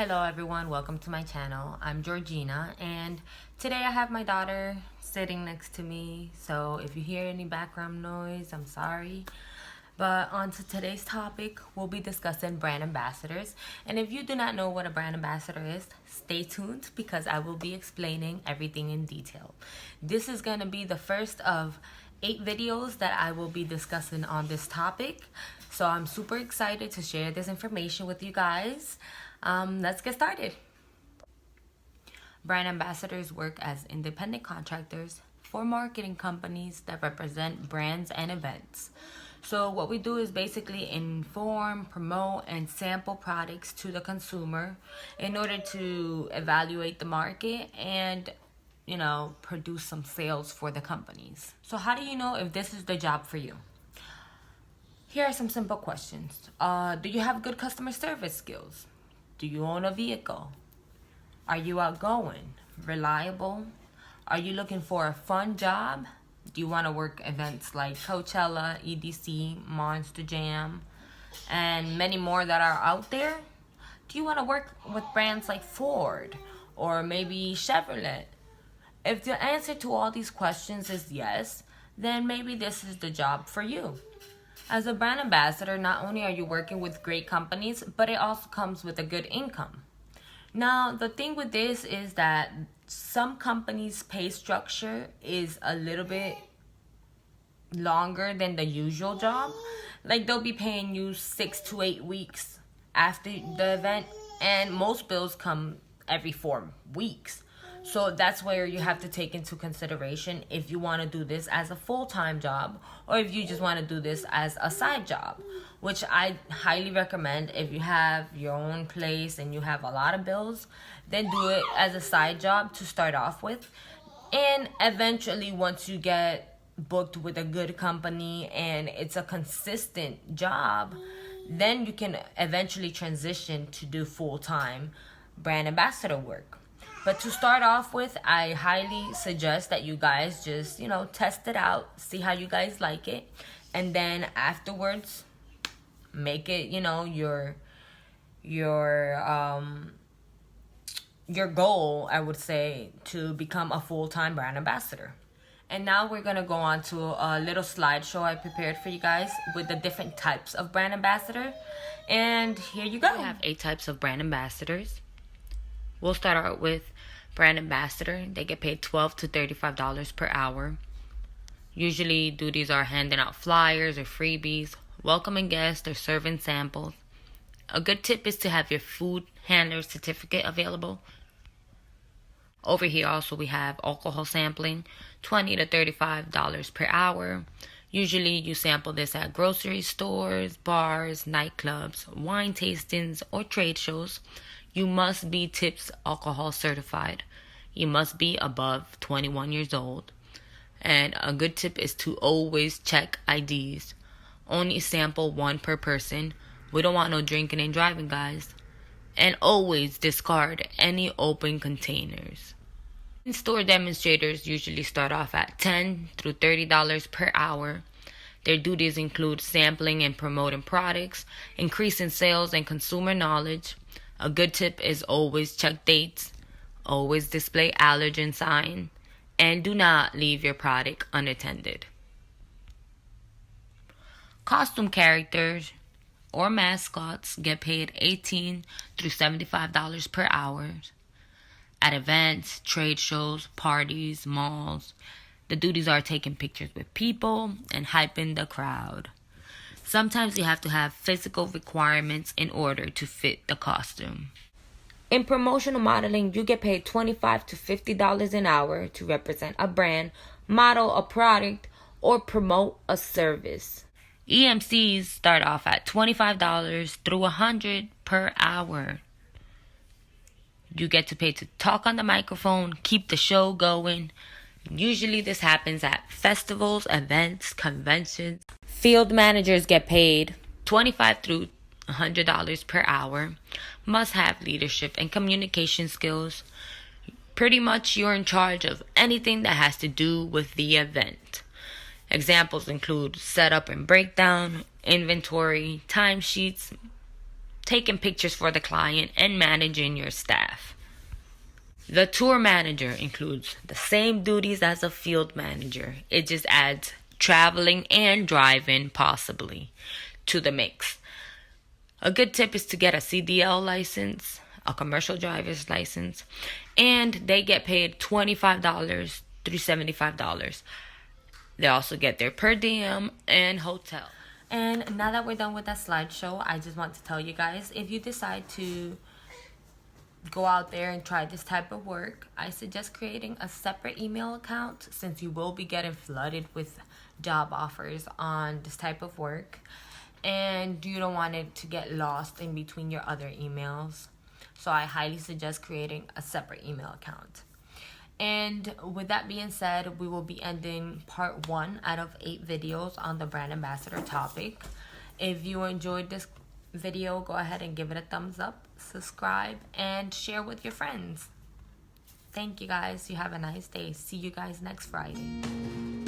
Hello everyone, welcome to my channel. I'm Georgina and today I have my daughter sitting next to me, so if you hear any background noise, I'm sorry. But on to today's topic, we'll be discussing brand ambassadors. And if you do not know what a brand ambassador is, stay tuned because I will be explaining everything in detail. This is going to be the first of 8 videos that I will be discussing on this topic. So I'm super excited to share this information with you guys. Let's get started. Brand ambassadors work as independent contractors for marketing companies that represent brands and events. So what we do is basically inform, promote, and sample products to the consumer in order to evaluate the market and, produce some sales for the companies. So how do you know if this is the job for you? Here are some simple questions. Do you have good customer service skills? Do you own a vehicle? Are you outgoing? Reliable? Are you looking for a fun job? Do you want to work events like Coachella, EDC, Monster Jam, and many more that are out there? Do you want to work with brands like Ford or maybe Chevrolet? If the answer to all these questions is yes, then maybe this is the job for you. As a brand ambassador, not only are you working with great companies, but it also comes with a good income. Now, the thing with this is that some companies' pay structure is a little bit longer than the usual job. Like they'll be paying you 6 to 8 weeks after the event, and most bills come every 4 weeks. So that's where you have to take into consideration if you want to do this as a full-time job or if you just want to do this as a side job, which I highly recommend. If you have your own place and you have a lot of bills, then do it as a side job to start off with. And eventually, once you get booked with a good company and it's a consistent job, then you can eventually transition to do full-time brand ambassador work. But to start off with, I highly suggest that you guys just, test it out, see how you guys like it. And then afterwards, make it, your goal, I would say, to become a full-time brand ambassador. And now we're going to go on to a little slideshow I prepared for you guys with the different types of brand ambassador. And here you go. We have 8 types of brand ambassadors. We'll start out with brand ambassador. They get paid $12 to $35 per hour. Usually duties are handing out flyers or freebies, welcoming guests, or serving samples. A good tip is to have your food handler certificate available. Over here also we have alcohol sampling, $20 to $35 per hour. Usually you sample this at grocery stores, bars, nightclubs, wine tastings, or trade shows. You must be TIPS alcohol certified. You must be above 21 years old. And a good tip is to always check IDs. Only sample 1 per person. We don't want no drinking and driving, guys. And always discard any open containers. Store demonstrators usually start off at $10 through $30 per hour. Their duties include sampling and promoting products, increasing sales and consumer knowledge. A good tip is always check dates, always display allergen sign, and do not leave your product unattended. Costume characters or mascots get paid $18 through $75 per hour. At events, trade shows, parties, malls, the duties are taking pictures with people and hyping the crowd. Sometimes you have to have physical requirements in order to fit the costume. In promotional modeling, you get paid $25 to $50 an hour to represent a brand, model a product, or promote a service. EMCs start off at $25 through $100 per hour. You get to pay to talk on the microphone, keep the show going. Usually this happens at festivals, events, conventions. Field managers get paid $25 through $100 per hour. Must have leadership and communication skills. Pretty much you're in charge of anything that has to do with the event. Examples include setup and breakdown, inventory, timesheets, taking pictures for the client, and managing your staff. The tour manager includes the same duties as a field manager. It just adds traveling and driving possibly to the mix. A good tip is to get a CDL license, a commercial driver's license, and they get paid $25 through $75. They also get their per diem and hotel. And now that we're done with that slideshow, I just want to tell you guys, if you decide to go out there and try this type of work, I suggest creating a separate email account, since you will be getting flooded with job offers on this type of work, and you don't want it to get lost in between your other emails. So I highly suggest creating a separate email account. And with that being said, we will be ending part 1 out of 8 videos on the brand ambassador topic. If you enjoyed this video, go ahead and give it a thumbs up, subscribe, and share with your friends. Thank you guys. You have a nice day. See you guys next Friday.